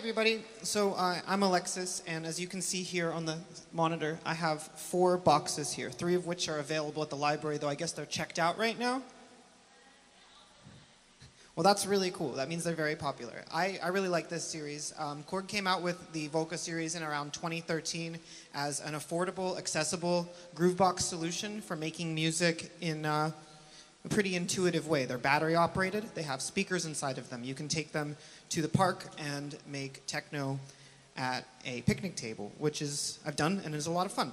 everybody. So I'm Alexis, and as you can see here on the monitor, I have 4 boxes here, 3 of which are available at the library, though I guess they're checked out right now. Well, that's really cool. That means they're very popular. I really like this series. Korg came out with the Volca series in around 2013 as an affordable, accessible groovebox solution for making music in a pretty intuitive way. They're battery operated. They have speakers inside of them. You can take them to the park and make techno at a picnic table, which I've done and is a lot of fun.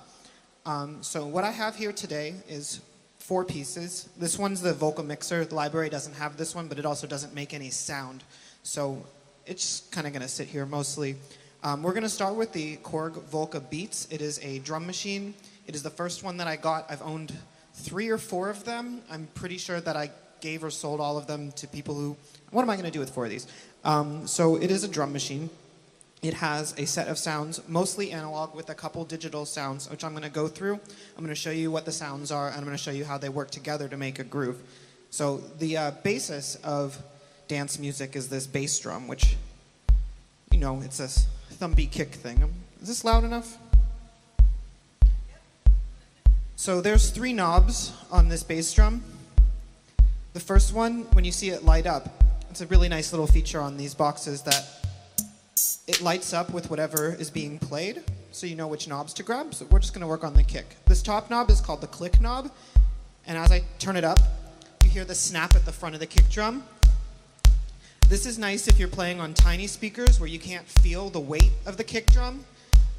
So what I have here today is 4 pieces. This one's the Volca mixer. The library doesn't have this one, but it also doesn't make any sound. So it's kind of going to sit here mostly. We're going to start with the Korg Volca Beats. It is a drum machine. It is the first one that I got. I've owned 3 or 4 of them. I'm pretty sure that I gave or sold all of them to people who... What am I going to do with 4 of these? So it is a drum machine. It has a set of sounds, mostly analog with a couple digital sounds, which I'm going to go through. I'm going to show you what the sounds are, and I'm going to show you how they work together to make a groove. So the basis of dance music is this bass drum, which, you know, it's a thumb beat kick thing. Is this loud enough? So there's 3 knobs on this bass drum. The first one, when you see it light up, it's a really nice little feature on these boxes that it lights up with whatever is being played, so you know which knobs to grab. So we're just going to work on the kick. This top knob is called the click knob, and as I turn it up, you hear the snap at the front of the kick drum. This is nice if you're playing on tiny speakers where you can't feel the weight of the kick drum.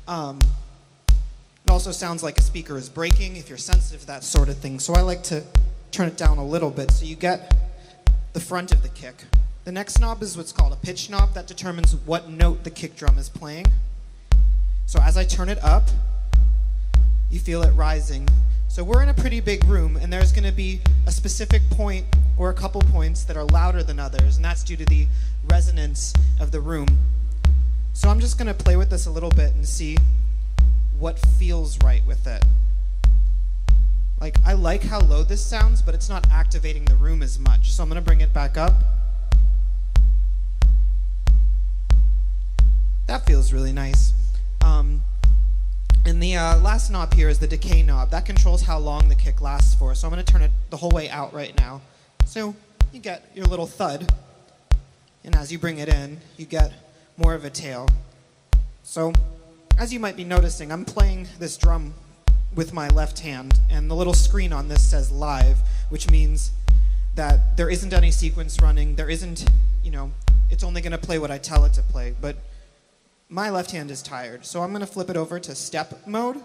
It also sounds like a speaker is breaking if you're sensitive to that sort of thing. So I like to turn it down a little bit so you get the front of the kick. The next knob is what's called a pitch knob that determines what note the kick drum is playing. So as I turn it up, you feel it rising. So we're in a pretty big room, and there's going to be a specific point or a couple points that are louder than others, and that's due to the resonance of the room. So I'm just going to play with this a little bit and see what feels right with it. Like, I like how low this sounds, but it's not activating the room as much. So I'm going to bring it back up. That feels really nice. And the last knob here is the decay knob. That controls how long the kick lasts for. So I'm going to turn it the whole way out right now. So you get your little thud. And as you bring it in, you get more of a tail. So as you might be noticing, I'm playing this drum with my left hand. And the little screen on this says live, which means that there isn't any sequence running. There isn't, you know, it's only going to play what I tell it to play. But my left hand is tired, so I'm going to flip it over to step mode,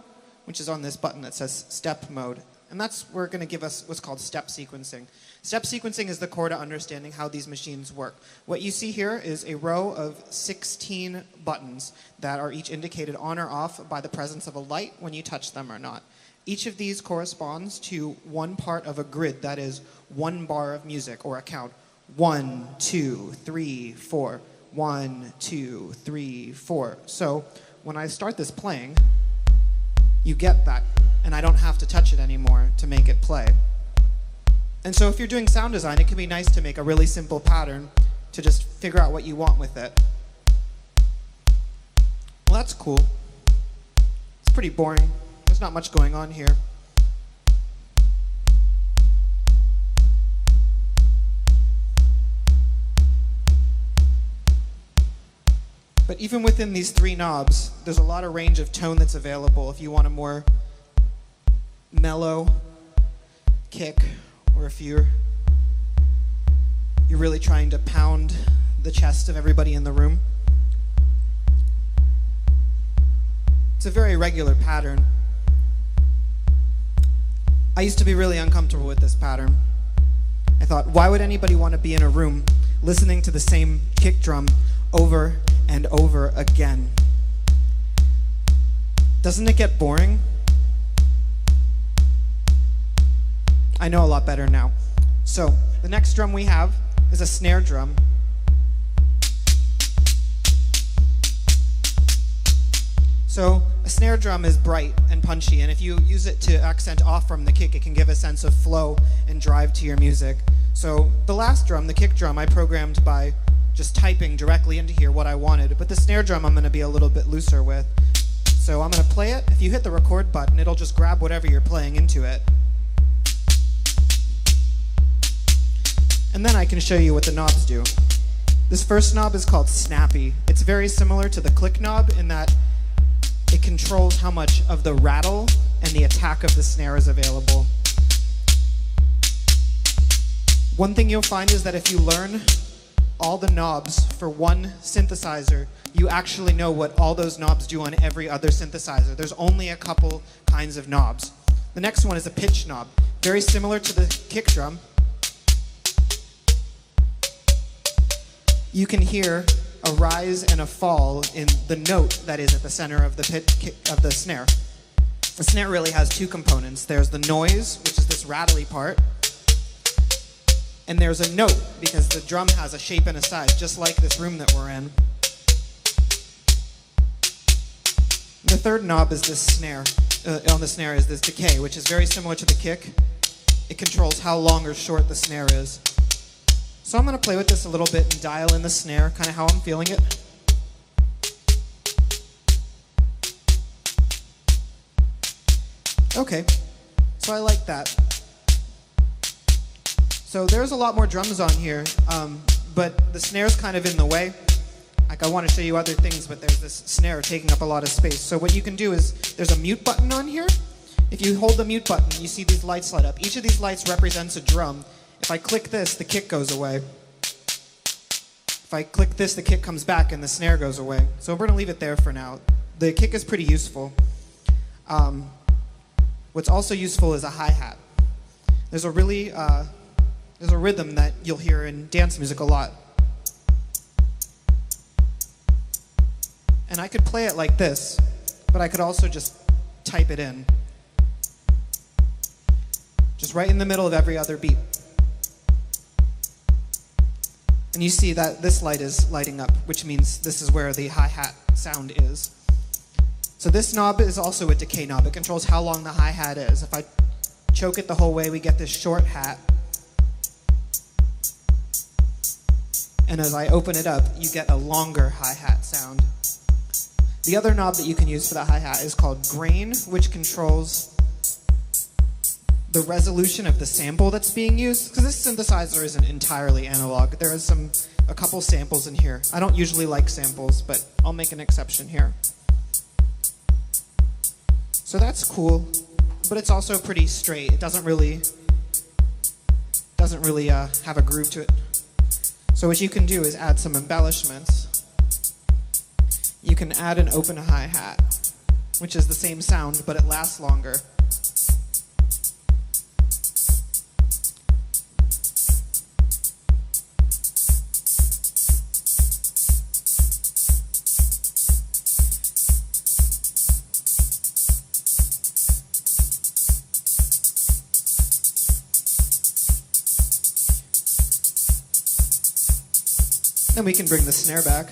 which is on this button that says step mode. And that's where it's going to give us what's called step sequencing. Step sequencing is the core to understanding how these machines work. What you see here is a row of 16 buttons that are each indicated on or off by the presence of a light when you touch them or not. Each of these corresponds to one part of a grid, that is 1 bar of music, or a count. 1, 2, 3, 4. 1, 2, 3, 4. So when I start this playing, you get that, and I don't have to touch it anymore to make it play. And so if you're doing sound design, it can be nice to make a really simple pattern to just figure out what you want with it. Well, that's cool. It's pretty boring. There's not much going on here. But even within these 3 knobs, there's a lot of range of tone that's available if you want a more mellow kick, or if you're really trying to pound the chest of everybody in the room. It's a very regular pattern. I used to be really uncomfortable with this pattern. I thought, why would anybody want to be in a room listening to the same kick drum over and over again? Doesn't it get boring? I know a lot better now. So the next drum we have is a snare drum. So a snare drum is bright and punchy, and if you use it to accent off from the kick, it can give a sense of flow and drive to your music. So the last drum, the kick drum, I programmed by just typing directly into here what I wanted. But the snare drum I'm going to be a little bit looser with. So I'm going to play it. If you hit the record button, it'll just grab whatever you're playing into it. And then I can show you what the knobs do. This first knob is called Snappy. It's very similar to the click knob in that it controls how much of the rattle and the attack of the snare is available. One thing you'll find is that if you learn all the knobs for one synthesizer, you actually know what all those knobs do on every other synthesizer. There's only a couple kinds of knobs. The next one is a pitch knob, very similar to the kick drum. You can hear a rise and a fall in the note that is at the center of the snare. The snare really has two components. There's the noise, which is this rattly part, and there's a note, because the drum has a shape and a size, just like this room that we're in. The third knob is this snare. On the snare is this decay, which is very similar to the kick. It controls how long or short the snare is. So I'm going to play with this a little bit and dial in the snare, kind of how I'm feeling it. Okay, so I like that. So there's a lot more drums on here, but the snare's kind of in the way. Like, I want to show you other things, but there's this snare taking up a lot of space. So what you can do is, there's a mute button on here. If you hold the mute button, you see these lights light up. Each of these lights represents a drum. If I click this, the kick goes away. If I click this, the kick comes back and the snare goes away. So we're going to leave it there for now. The kick is pretty useful. What's also useful is a hi-hat. There's a rhythm that you'll hear in dance music a lot. And I could play it like this, but I could also just type it in. Just right in the middle of every other beat. And you see that this light is lighting up, which means this is where the hi-hat sound is. So this knob is also a decay knob. It controls how long the hi-hat is. If I choke it the whole way, we get this short hat. And as I open it up, you get a longer hi-hat sound. The other knob that you can use for the hi-hat is called grain, which controls the resolution of the sample that's being used, because this synthesizer isn't entirely analog. There is a couple samples in here. I don't usually like samples, but I'll make an exception here. So that's cool, but it's also pretty straight. It doesn't really have a groove to it. So what you can do is add some embellishments. You can add an open hi-hat, which is the same sound, but it lasts longer. Then we can bring the snare back.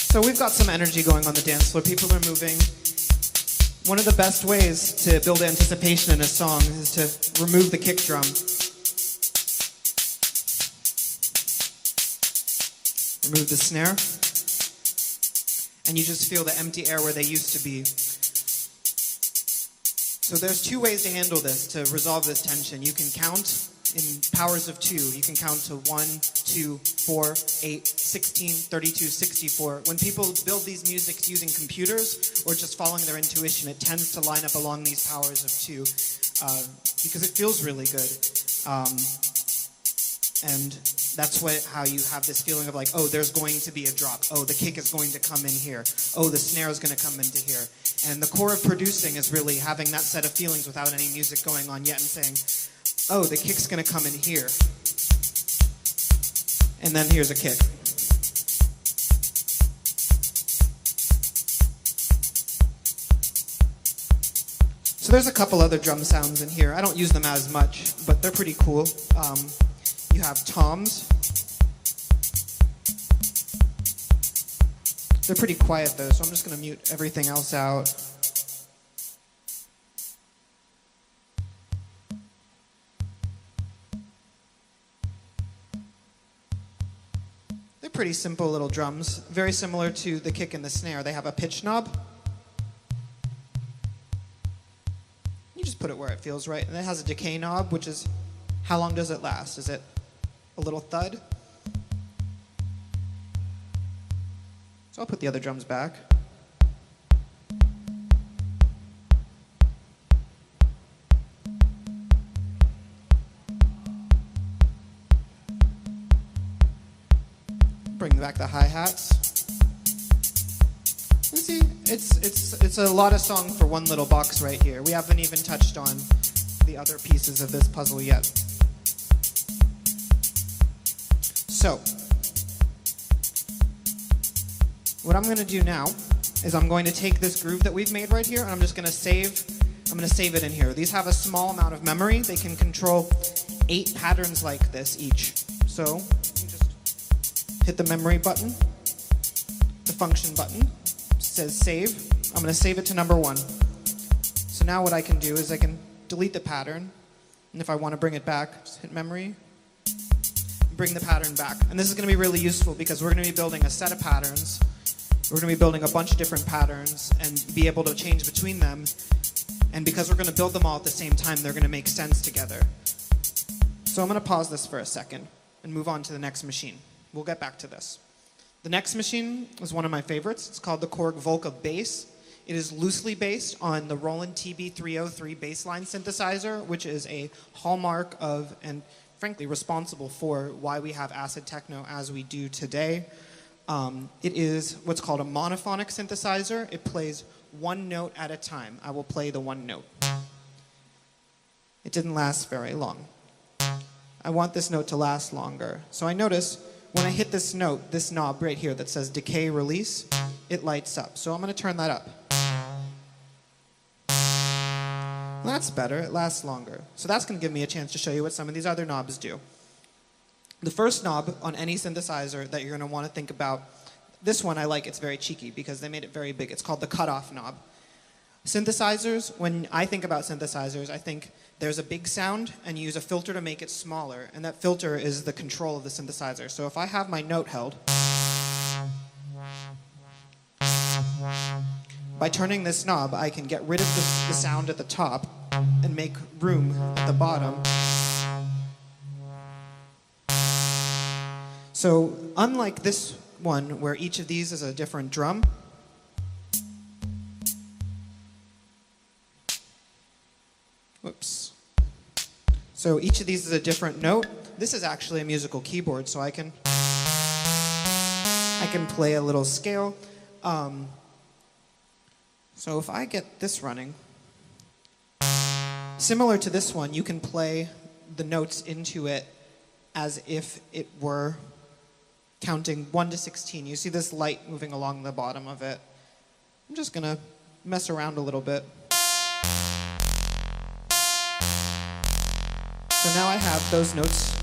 So we've got some energy going on the dance floor. People are moving. One of the best ways to build anticipation in a song is to remove the kick drum. Remove the snare, and you just feel the empty air where they used to be. So there's two ways to handle this, to resolve this tension. You can count in powers of 2. You can count to 1, 2, 4, 8, 16, 32, 64. When people build these musics using computers or just following their intuition, it tends to line up along these powers of 2 because it feels really good. And that's how you have this feeling of like, oh, there's going to be a drop. Oh, the kick is going to come in here. Oh, the snare is going to come into here. And the core of producing is really having that set of feelings without any music going on yet and saying, oh, the kick's going to come in here. And then here's a kick. So there's a couple other drum sounds in here. I don't use them as much, but they're pretty cool. You have toms, They're pretty quiet though, so I'm just going to mute everything else out. They're pretty simple little drums, very similar to the kick and the snare. They have a pitch knob. You just put it where it feels right. And it has a decay knob, which is how long does it last? Is it a little thud? So I'll put the other drums back. Bring back the hi-hats. You see, it's a lot of song for one little box right here. We haven't even touched on the other pieces of this puzzle yet. So, what I'm going to do now is I'm going to take this groove that we've made right here and I'm just going to save it in here. These have a small amount of memory. They can control 8 patterns like this each. So, you just hit the memory button, the function button. It says save. I'm going to save it to number 1. So now what I can do is I can delete the pattern, and if I want to bring it back, just hit memory, bring the pattern back. And this is going to be really useful because we're going to be building a set of patterns. We're going to be building a bunch of different patterns and be able to change between them. And because we're going to build them all at the same time, they're going to make sense together. So I'm going to pause this for a second and move on to the next machine. We'll get back to this. The next machine is one of my favorites. It's called the Korg Volca Bass. It is loosely based on the Roland TB303 bassline synthesizer, which is a hallmark of, and frankly responsible for, why we have acid techno as we do today. It is what's called a monophonic synthesizer. It plays one note at a time. I will play the one note. It didn't last very long. I want this note to last longer. So I notice when I hit this note, this knob right here that says decay release, it lights up. So I'm going to turn that up. Well, that's better. It lasts longer. So that's going to give me a chance to show you what some of these other knobs do. The first knob on any synthesizer that you're going to want to think about, this one I like. It's very cheeky because they made it very big. It's called the cutoff knob. Synthesizers, when I think about synthesizers, I think there's a big sound and you use a filter to make it smaller, and that filter is the control of the synthesizer. So if I have my note held, by turning this knob, I can get rid of the sound at the top and make room at the bottom. So unlike this one, where each of these is a different drum, whoops. So each of these is a different note. This is actually a musical keyboard, so I can play a little scale. So if I get this running, similar to this one, you can play the notes into it as if it were counting 1 to 16. You see this light moving along the bottom of it. I'm just going to mess around a little bit. So now I have those notes.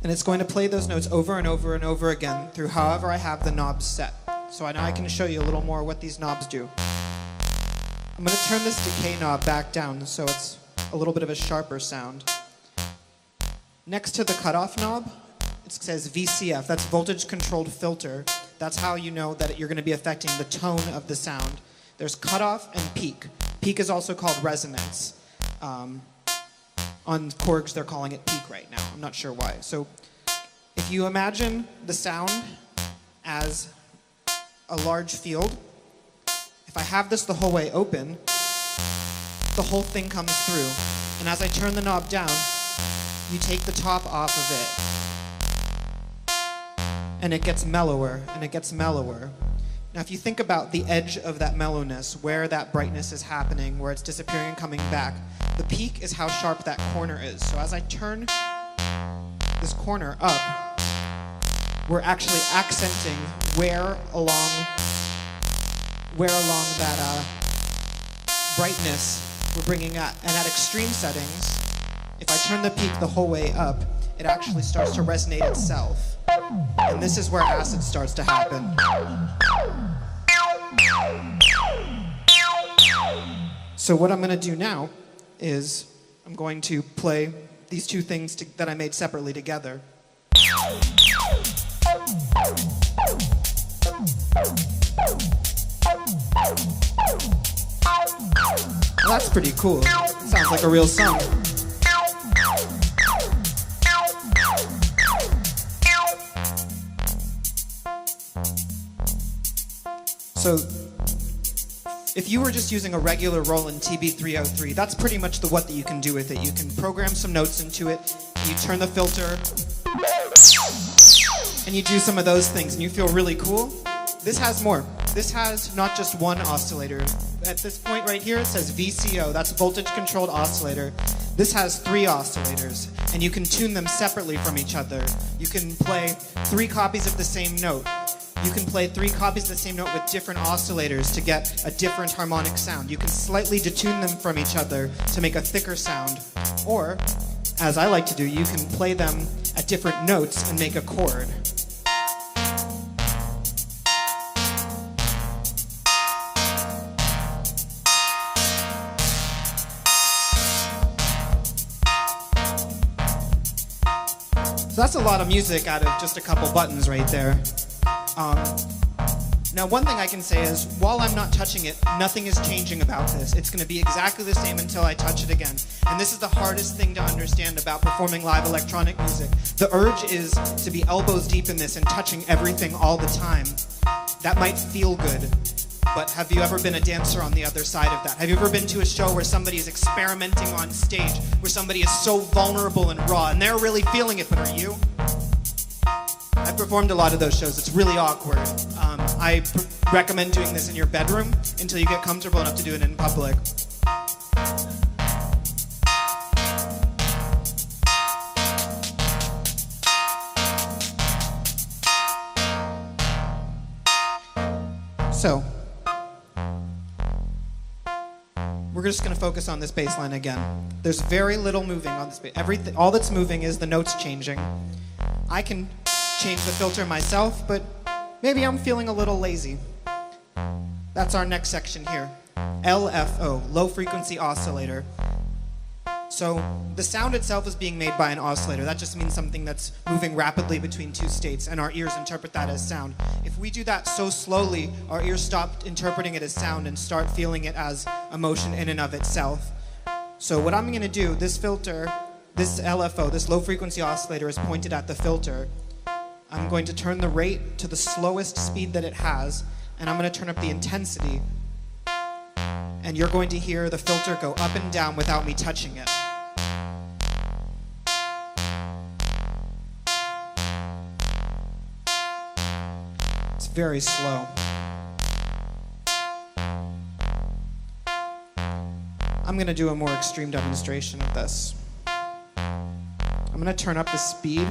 And it's going to play those notes over and over and over again through however I have the knobs set. So now I can show you a little more what these knobs do. I'm going to turn this decay knob back down so it's a little bit of a sharper sound. Next to the cutoff knob, it says VCF. That's voltage controlled filter. That's how you know that you're going to be affecting the tone of the sound. There's cutoff and peak. Peak is also called resonance. On Korgs, they're calling it peak right now. I'm not sure why. So if you imagine the sound as a large field, if I have this the whole way open, the whole thing comes through. And as I turn the knob down, you take the top off of it, and it gets mellower, and it gets mellower. Now, if you think about the edge of that mellowness, where that brightness is happening, where it's disappearing and coming back, the peak is how sharp that corner is. So as I turn this corner up, we're actually accenting where along that brightness we're bringing at. And at extreme settings, if I turn the peak the whole way up, it actually starts to resonate itself. And this is where acid starts to happen. So what I'm going to do now is I'm going to play these two things that I made separately together. Well, that's pretty cool. Sounds like a real song. So, if you were just using a regular Roland TB303, that's pretty much what that you can do with it. You can program some notes into it, and you turn the filter, and you do some of those things, and you feel really cool. This has more. This has not just one oscillator. At this point right here, it says VCO. That's voltage controlled oscillator. This has 3 oscillators, and you can tune them separately from each other. You can play 3 copies of the same note. You can play 3 copies of the same note with different oscillators to get a different harmonic sound. You can slightly detune them from each other to make a thicker sound. Or, as I like to do, you can play them at different notes and make a chord. So that's a lot of music out of just a couple buttons right there. Now, one thing I can say is, while I'm not touching it, nothing is changing about this. It's going to be exactly the same until I touch it again. And this is the hardest thing to understand about performing live electronic music. The urge is to be elbows deep in this and touching everything all the time. That might feel good, but have you ever been a dancer on the other side of that? Have you ever been to a show where somebody is experimenting on stage, where somebody is so vulnerable and raw, and they're really feeling it, but are you? I've performed a lot of those shows. It's really awkward. I recommend doing this in your bedroom until you get comfortable enough to do it in public. So, we're just going to focus on this bass line again. There's very little moving on this bass. All that's moving is the notes changing. I can change the filter myself, but maybe I'm feeling a little lazy. That's our next section here. LFO, low frequency oscillator. So the sound itself is being made by an oscillator. That just means something that's moving rapidly between 2 states, and our ears interpret that as sound. If we do that so slowly, our ears stop interpreting it as sound and start feeling it as a motion in and of itself. So what I'm going to do, this filter, this LFO, this low frequency oscillator is pointed at the filter. I'm going to turn the rate to the slowest speed that it has, and I'm going to turn up the intensity. And you're going to hear the filter go up and down without me touching it. It's very slow. I'm going to do a more extreme demonstration of this. I'm going to turn up the speed.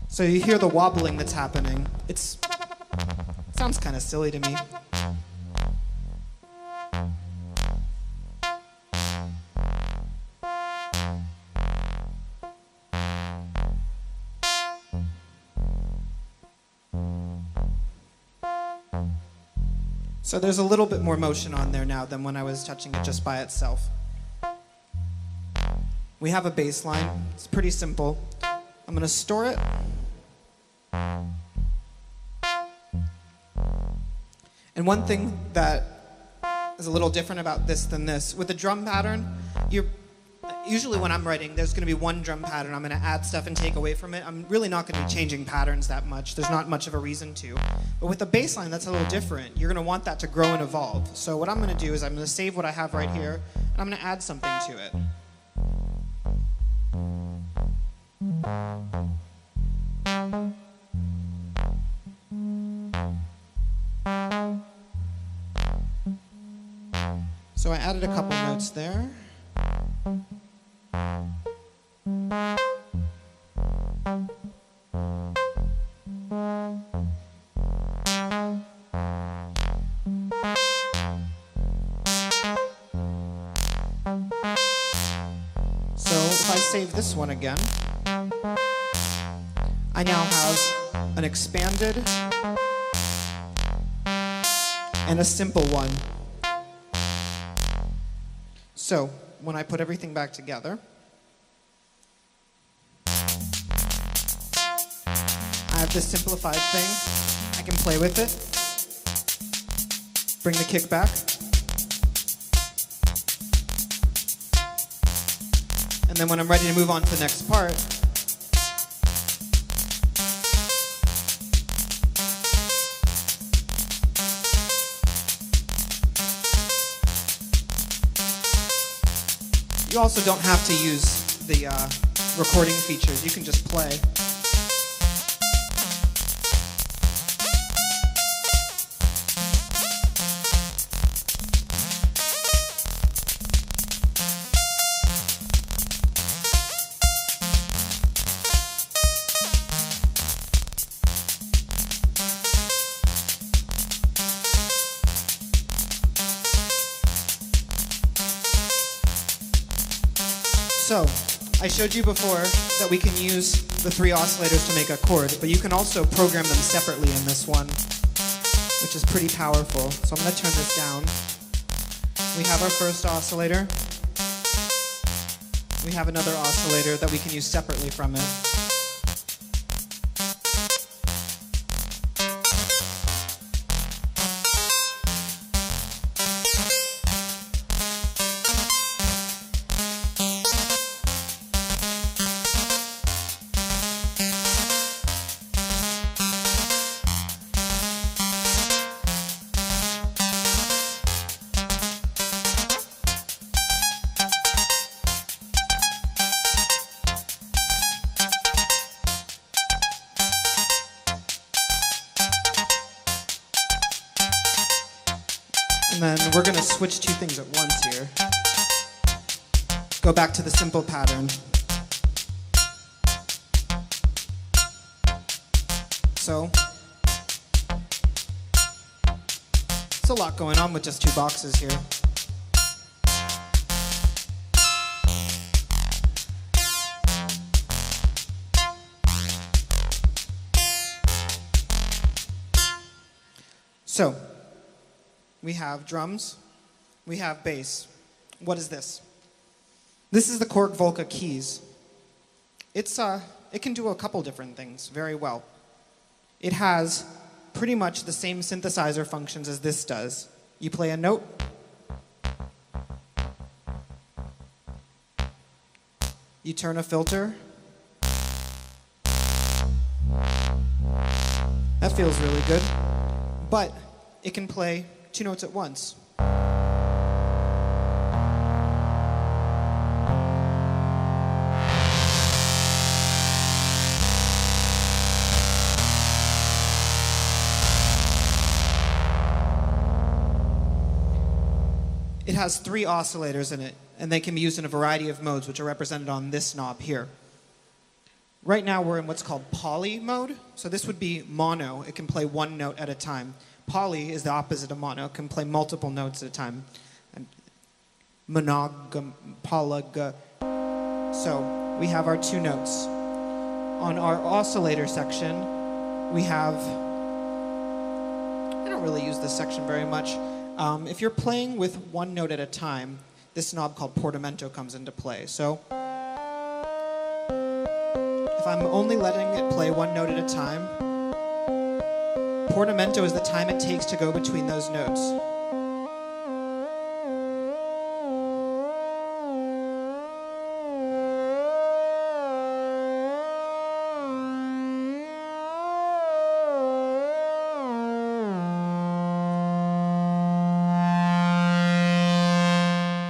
So you hear the wobbling that's happening. It sounds kind of silly to me. So there's a little bit more motion on there now than when I was touching it just by itself. We have a bass line. It's pretty simple. I'm going to store it. And one thing that is a little different about this than this, with the drum pattern, usually when I'm writing, there's going to be one drum pattern. I'm going to add stuff and take away from it. I'm really not going to be changing patterns that much. There's not much of a reason to. But with the bass line, that's a little different. You're going to want that to grow and evolve. So what I'm going to do is I'm going to save what I have right here, and I'm going to add something to it. So I added a couple notes there. save this one again, I now have an expanded and a simple one. So when I put everything back together, I have this simplified thing. I can play with it, bring the kick back, and then when I'm ready to move on to the next part, you also don't have to use the recording features. You can just play. So, I showed you before that we can use the 3 oscillators to make a chord, but you can also program them separately in this one, which is pretty powerful. So I'm going to turn this down. We have our first oscillator. We have another oscillator that we can use separately from it. And then we're going to switch 2 things at once here. Go back to the simple pattern. So, it's a lot going on with just 2 boxes here. So, we have drums, we have bass. What is this? This is the Korg Volca keys. It can do a couple different things very well. It has pretty much the same synthesizer functions as this does. You play a note, you turn a filter. That feels really good. But it can play 2 notes at once. It has 3 oscillators in it, and they can be used in a variety of modes, which are represented on this knob here. Right now we're in what's called poly mode, so this would be mono. It can play 1 note at a time. Poly is the opposite of mono. It can play multiple notes at a time. So we have our 2 notes. On our oscillator section, we have, I don't really use this section very much. If you're playing with 1 note at a time, this knob called portamento comes into play. So if I'm only letting it play 1 note at a time, portamento is the time it takes to go between those notes.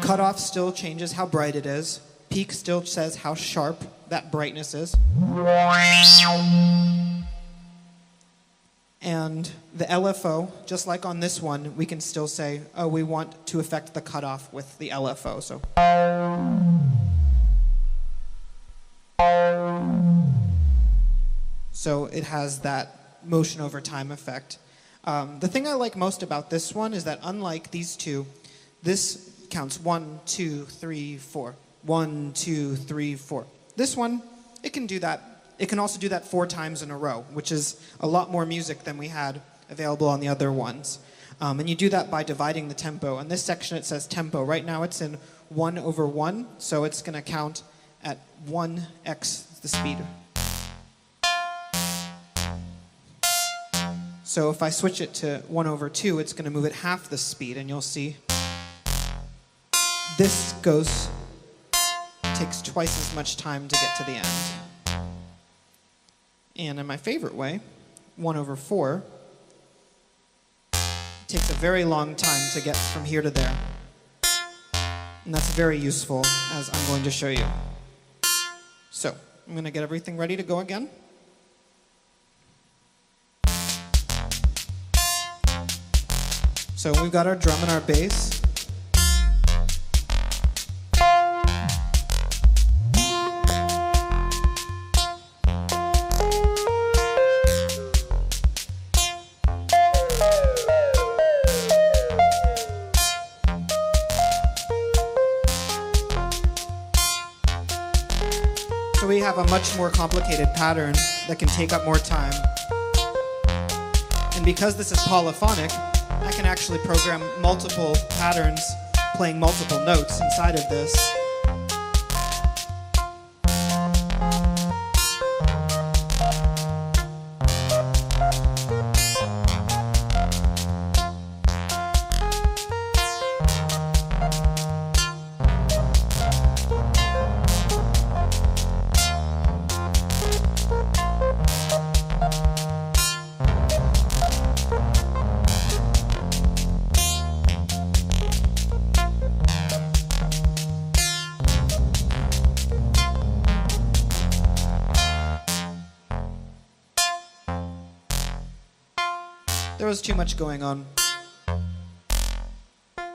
Cutoff still changes how bright it is. Peak still says how sharp that brightness is. And the LFO, just like on this one, we can still say, oh, we want to affect the cutoff with the LFO. So it has that motion over time effect. The thing I like most about this one is that unlike these 2, this counts 1, 2, 3, 4. 1, 2, 3, 4. This one, it can do that. It can also do that 4 times in a row, which is a lot more music than we had available on the other ones. And you do that by dividing the tempo. In this section it says tempo. Right now it's in 1/1, so it's going to count at 1x the speed. So if I switch it to 1/2, it's going to move at half the speed, and you'll see this takes twice as much time to get to the end. And in my favorite way, 1/4, takes a very long time to get from here to there. And that's very useful, as I'm going to show you. So, I'm going to get everything ready to go again. So we've got our drum and our bass. So we have a much more complicated pattern that can take up more time. And because this is polyphonic, I can actually program multiple patterns playing multiple notes inside of this. There was too much going on. I'll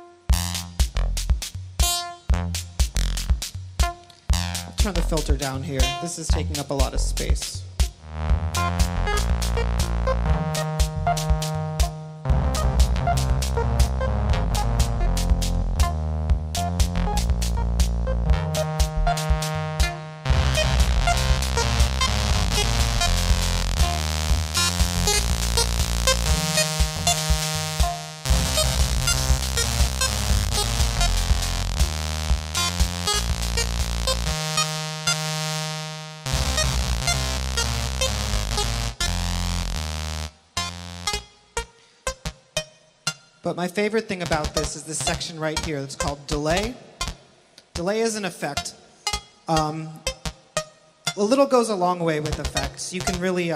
turn the filter down here. This is taking up a lot of space. But my favorite thing about this is this section right here that's called delay. Delay is an effect. A little goes a long way with effects. You can really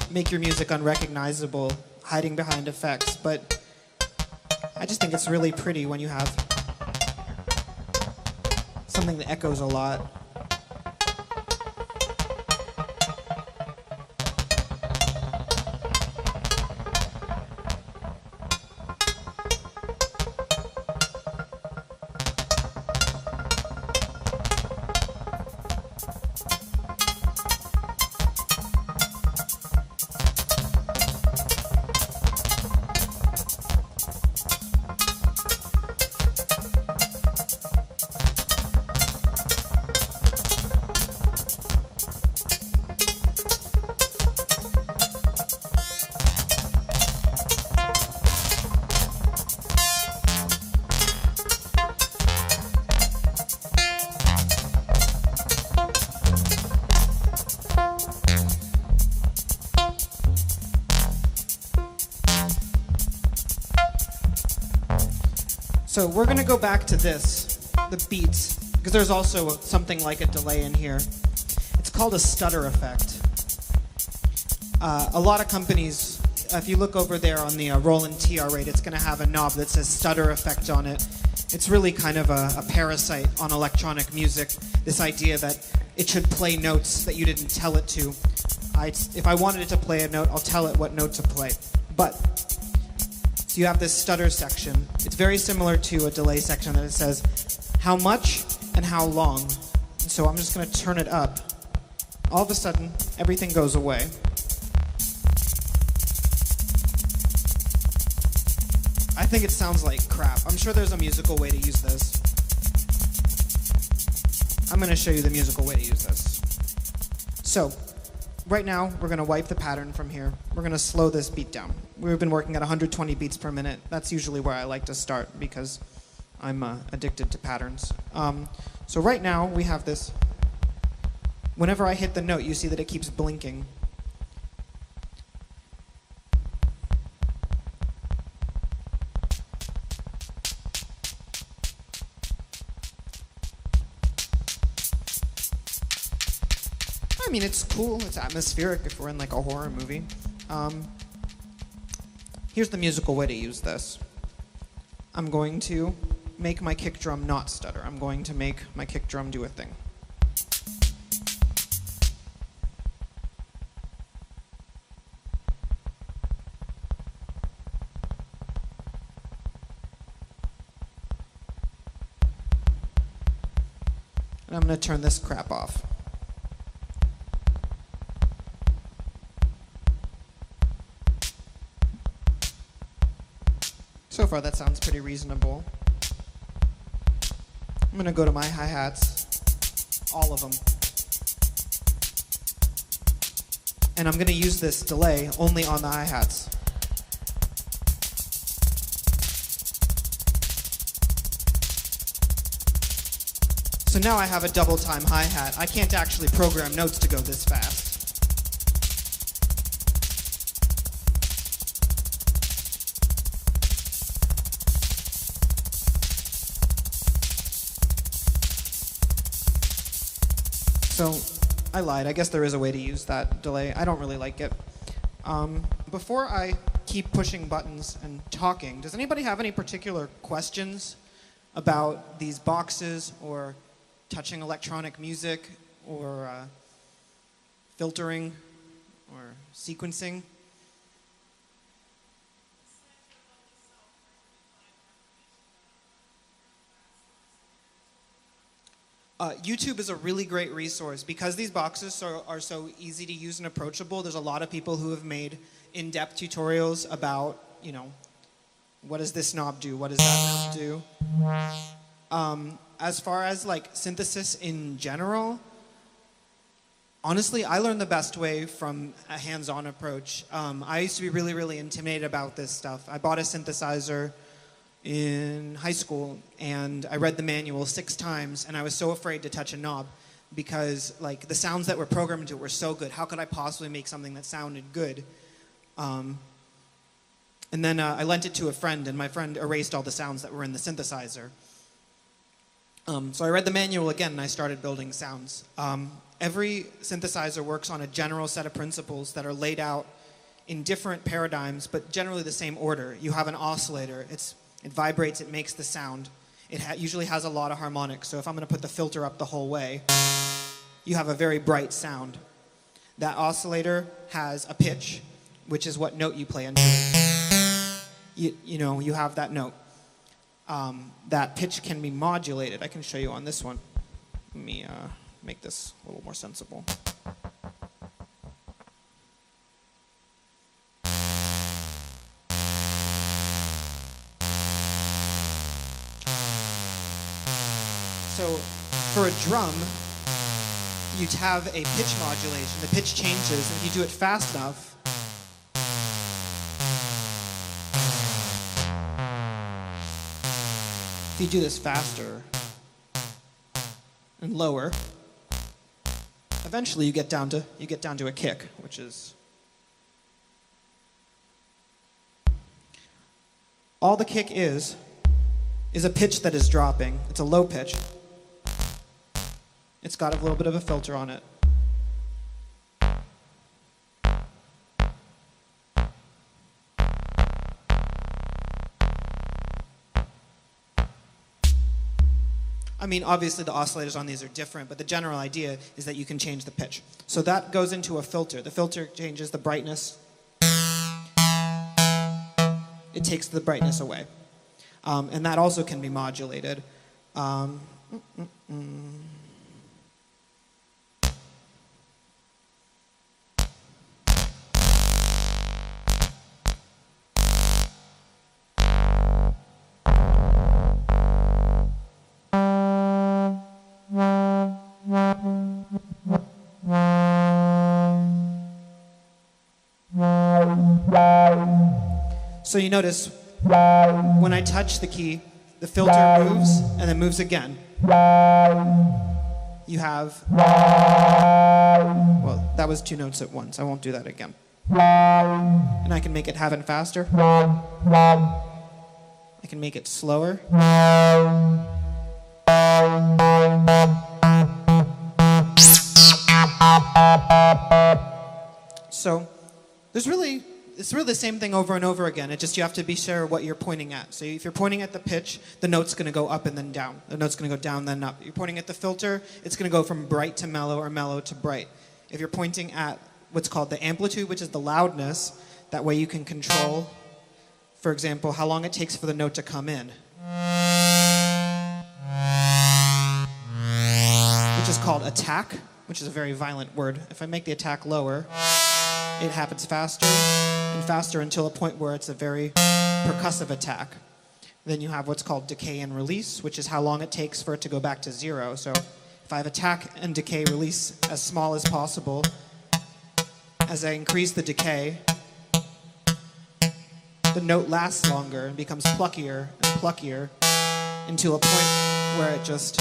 make your music unrecognizable hiding behind effects, but I just think it's really pretty when you have something that echoes a lot. So we're going to go back to this, the beats, because there's also something like a delay in here. It's called a stutter effect. A lot of companies, if you look over there on the Roland TR-8, it's going to have a knob that says stutter effect on it. It's really kind of a parasite on electronic music, this idea that it should play notes that you didn't tell it to. If I wanted it to play a note, I'll tell it what note to play. But so you have this stutter section. It's very similar to a delay section that it says how much and how long. And so I'm just going to turn it up. All of a sudden, everything goes away. I think it sounds like crap. I'm sure there's a musical way to use this. I'm going to show you the musical way to use this. So, right now, we're going to wipe the pattern from here. We're going to slow this beat down. We've been working at 120 beats per minute. That's usually where I like to start because I'm addicted to patterns. So right now, we have this. Whenever I hit the note, you see that it keeps blinking. I mean, it's cool. It's atmospheric if we're in like a horror movie. Here's the musical way to use this. I'm going to make my kick drum not stutter. I'm going to make my kick drum do a thing. And I'm going to turn this crap off. So far, that sounds pretty reasonable. I'm going to go to my hi-hats, all of them. And I'm going to use this delay only on the hi-hats. So now I have a double-time hi-hat. I can't actually program notes to go this fast. So I lied. I guess there is a way to use that delay. I don't really like it. Before I keep pushing buttons and talking, does anybody have any particular questions about these boxes or touching electronic music or filtering or sequencing? YouTube is a really great resource. Because these boxes are so easy to use and approachable, there's a lot of people who have made in-depth tutorials about, you know, what does this knob do? What does that knob do? As far as like synthesis in general, honestly, I learned the best way from a hands-on approach. I used to be really, really intimidated about this stuff. I bought a synthesizer in high school, and I read the manual 6 times, and I was so afraid to touch a knob because like the sounds that were programmed into it were so good. How could I possibly make something that sounded good? And then I lent it to a friend, and my friend erased all the sounds that were in the synthesizer. So I read the manual again, and I started building sounds. Every synthesizer works on a general set of principles that are laid out in different paradigms, but generally the same order. You have an oscillator. It vibrates, it makes the sound. It usually has a lot of harmonics, so if I'm going to put the filter up the whole way, you have a very bright sound. That oscillator has a pitch, which is what note you play into it. You know, you have that note. That pitch can be modulated. I can show you on this one. Let me make this a little more sensible. So for a drum, you'd have a pitch modulation. The pitch changes, and if you do it fast enough, if you do this faster and lower, eventually you get down to a kick, which is all the kick is a pitch that is dropping. It's a low pitch. It's got a little bit of a filter on it. I mean, obviously the oscillators on these are different, but the general idea is that you can change the pitch. So that goes into a filter. The filter changes the brightness. It takes the brightness away. And that also can be modulated. So you notice when I touch the key, the filter moves and then moves again. You have, well, that was 2 notes at once. I won't do that again. And I can make it happen faster. I can make it slower. So it's really the same thing over and over again. It's just you have to be sure what you're pointing at. So if you're pointing at the pitch, the note's going to go up and then down. The note's going to go down, then up. You're pointing at the filter, it's going to go from bright to mellow or mellow to bright. If you're pointing at what's called the amplitude, which is the loudness, that way you can control, for example, how long it takes for the note to come in. Which is called attack, which is a very violent word. If I make the attack lower, it happens faster and faster until a point where it's a very percussive attack. Then you have what's called decay and release, which is how long it takes for it to go back to 0. So if I have attack and decay release as small as possible, as I increase the decay, the note lasts longer and becomes pluckier and pluckier until a point where it just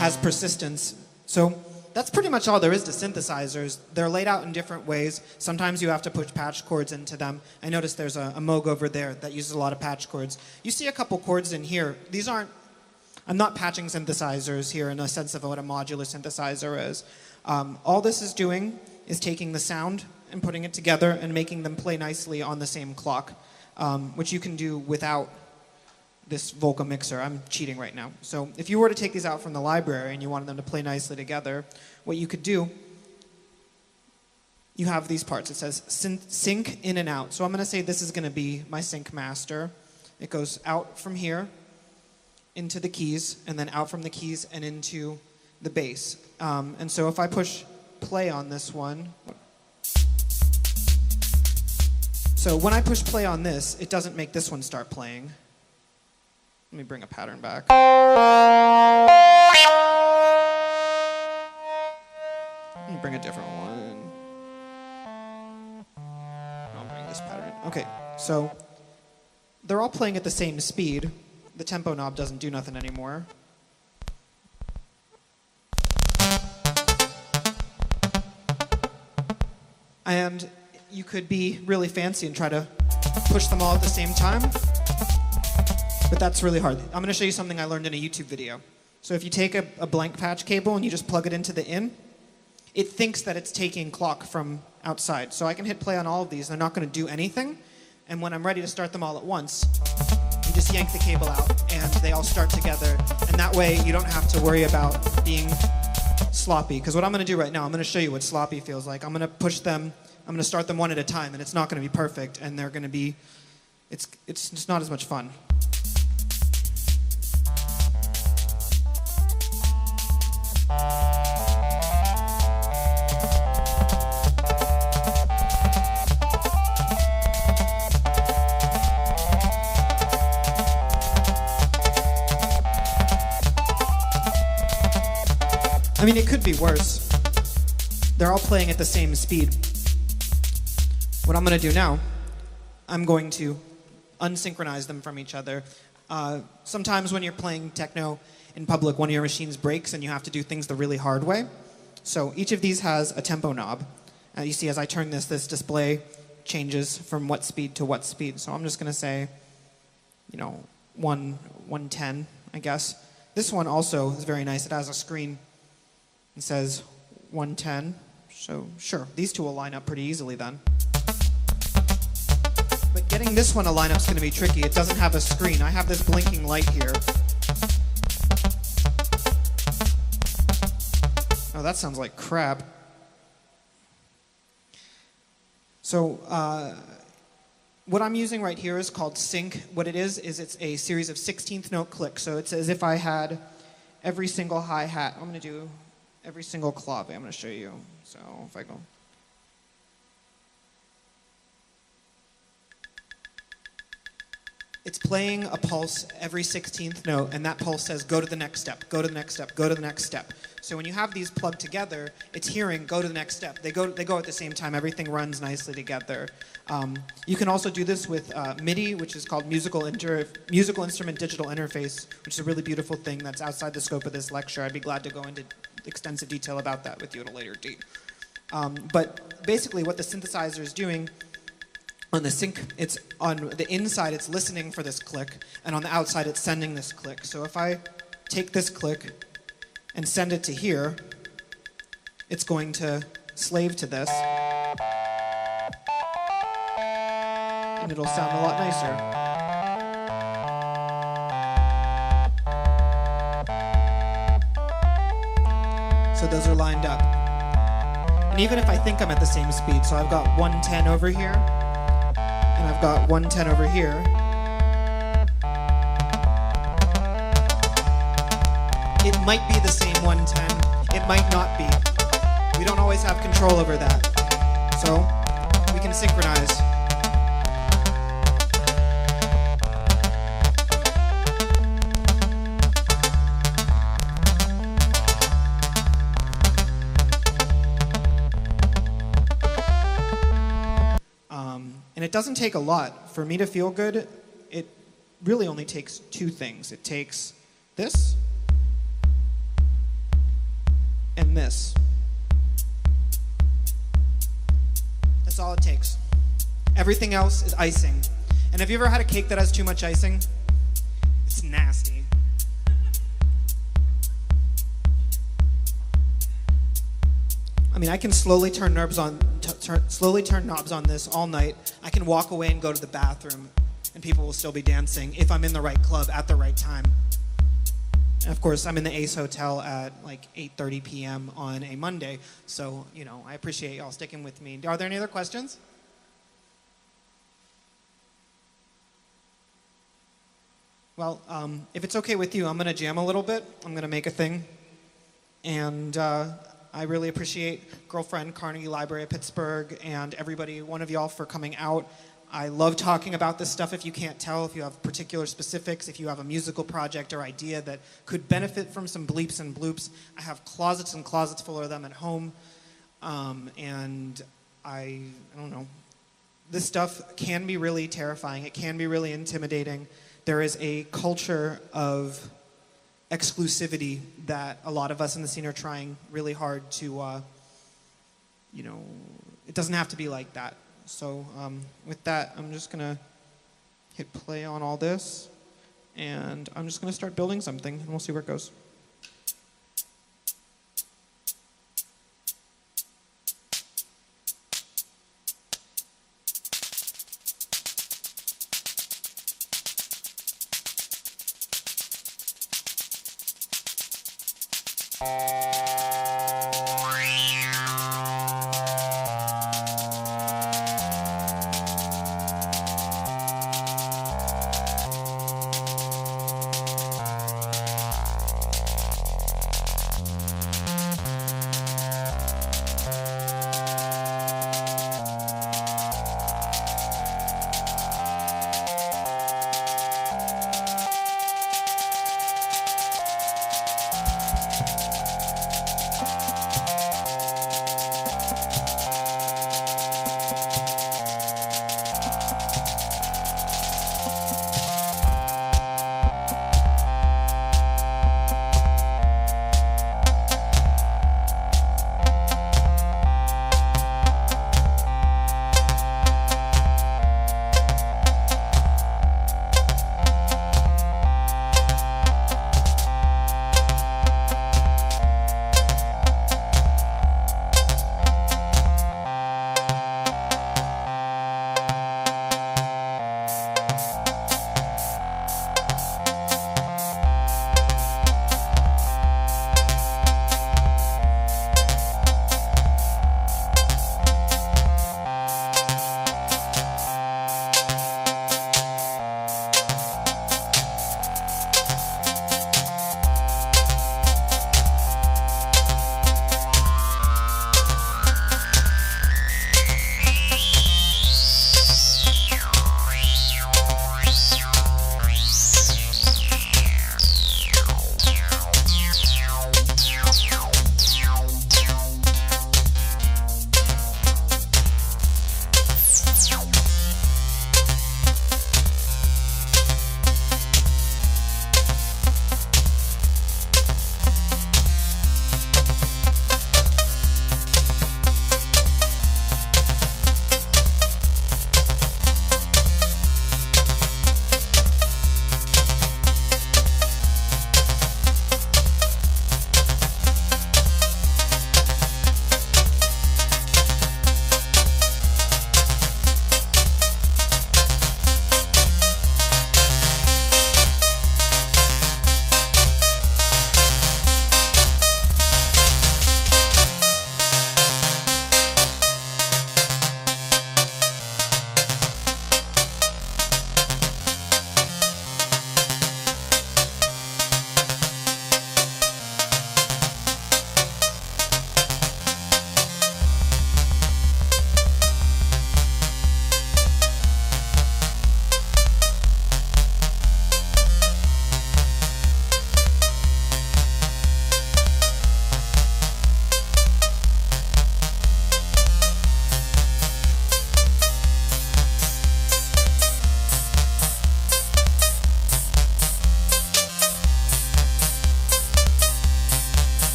has persistence. So that's pretty much all there is to synthesizers. They're laid out in different ways. Sometimes you have to push patch chords into them. I noticed there's a Moog over there that uses a lot of patch chords. You see a couple chords in here. These aren't, I'm not patching synthesizers here in a sense of what a modular synthesizer is. All this is doing is taking the sound and putting it together and making them play nicely on the same clock, which you can do without this Volca mixer. I'm cheating right now. So if you were to take these out from the library and you wanted them to play nicely together, what you could do, you have these parts. It says sync in and out. So I'm going to say this is going to be my sync master. It goes out from here into the keys, and then out from the keys and into the bass. And so if I push play on this one, so when I push play on this, it doesn't make this one start playing. Let me bring a pattern back. Let me bring a different one. I'll bring this pattern. Okay, so they're all playing at the same speed. The tempo knob doesn't do nothing anymore. And you could be really fancy and try to push them all at the same time. But that's really hard. I'm going to show you something I learned in a YouTube video. So if you take a blank patch cable and you just plug it into the in, it thinks that it's taking clock from outside. So I can hit play on all of these. They're not going to do anything. And when I'm ready to start them all at once, you just yank the cable out and they all start together. And that way you don't have to worry about being sloppy. Because what I'm going to do right now, I'm going to show you what sloppy feels like. I'm going to push them, I'm going to start them one at a time, and it's not going to be perfect. And they're going to be, it's just not as much fun. I mean, it could be worse. They're all playing at the same speed. What I'm going to do now, I'm going to unsynchronize them from each other. Sometimes when you're playing techno in public, one of your machines breaks and you have to do things the really hard way. So each of these has a tempo knob. You see as I turn this display changes from what speed to what speed. So I'm just going to say, 110, I guess. This one also is very nice. It has a screen. It says 110. So sure, these two will line up pretty easily then. But getting this one to line up is going to be tricky. It doesn't have a screen. I have this blinking light here. Oh, that sounds like crap. So what I'm using right here is called sync. What it is it's a series of 16th note clicks. So it's as if I had every single hi-hat. I'm going to do every single clave. I'm going to show you. So if I go. It's playing a pulse every 16th note, and that pulse says, go to the next step, go to the next step, go to the next step. So when you have these plugged together, it's hearing, go to the next step. They go at the same time. Everything runs nicely together. You can also do this with MIDI, which is called Musical Instrument Digital Interface, which is a really beautiful thing that's outside the scope of this lecture. I'd be glad to go into extensive detail about that with you at a later date. But basically what the synthesizer is doing, on the sync, it's on the inside, it's listening for this click, and on the outside, it's sending this click. So if I take this click and send it to here, it's going to slave to this, and it'll sound a lot nicer. So those are lined up. And even if I think I'm at the same speed, so I've got 110 over here, and I've got 110 over here. It might be the same 110. It might not be. We don't always have control over that. So we can synchronize. And it doesn't take a lot. For me to feel good, it really only takes two things. It takes this and this. That's all it takes. Everything else is icing. And have you ever had a cake that has too much icing? It's nasty. I mean, I can slowly turn knobs on this all night. I can walk away and go to the bathroom, and people will still be dancing if I'm in the right club at the right time. And of course, I'm in the Ace Hotel at like 8:30 p.m. on a Monday, so I appreciate y'all sticking with me. Are there any other questions? Well, if it's okay with you, I'm going to jam a little bit. I'm going to make a thing, and I really appreciate Girlfriend, Carnegie Library Pittsburgh, and everybody, one of y'all, for coming out. I love talking about this stuff. If you can't tell, if you have particular specifics, if you have a musical project or idea that could benefit from some bleeps and bloops, I have closets and closets full of them at home. And I don't know. This stuff can be really terrifying. It can be really intimidating. There is a culture of exclusivity that a lot of us in the scene are trying really hard to, it doesn't have to be like that. So with that, I'm just going to hit play on all this, and I'm just going to start building something, and we'll see where it goes.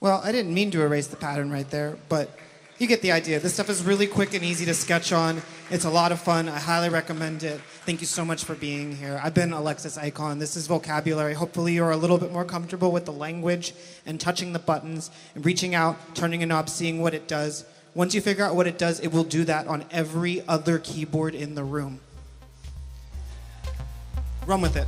Well, I didn't mean to erase the pattern right there, but you get the idea. This stuff is really quick and easy to sketch on. It's a lot of fun. I highly recommend it. Thank you so much for being here. I've been Alexis Icon. This is Volcabulary. Hopefully you're a little bit more comfortable with the language and touching the buttons and reaching out, turning a knob, seeing what it does. Once you figure out what it does, it will do that on every other keyboard in the room. Run with it.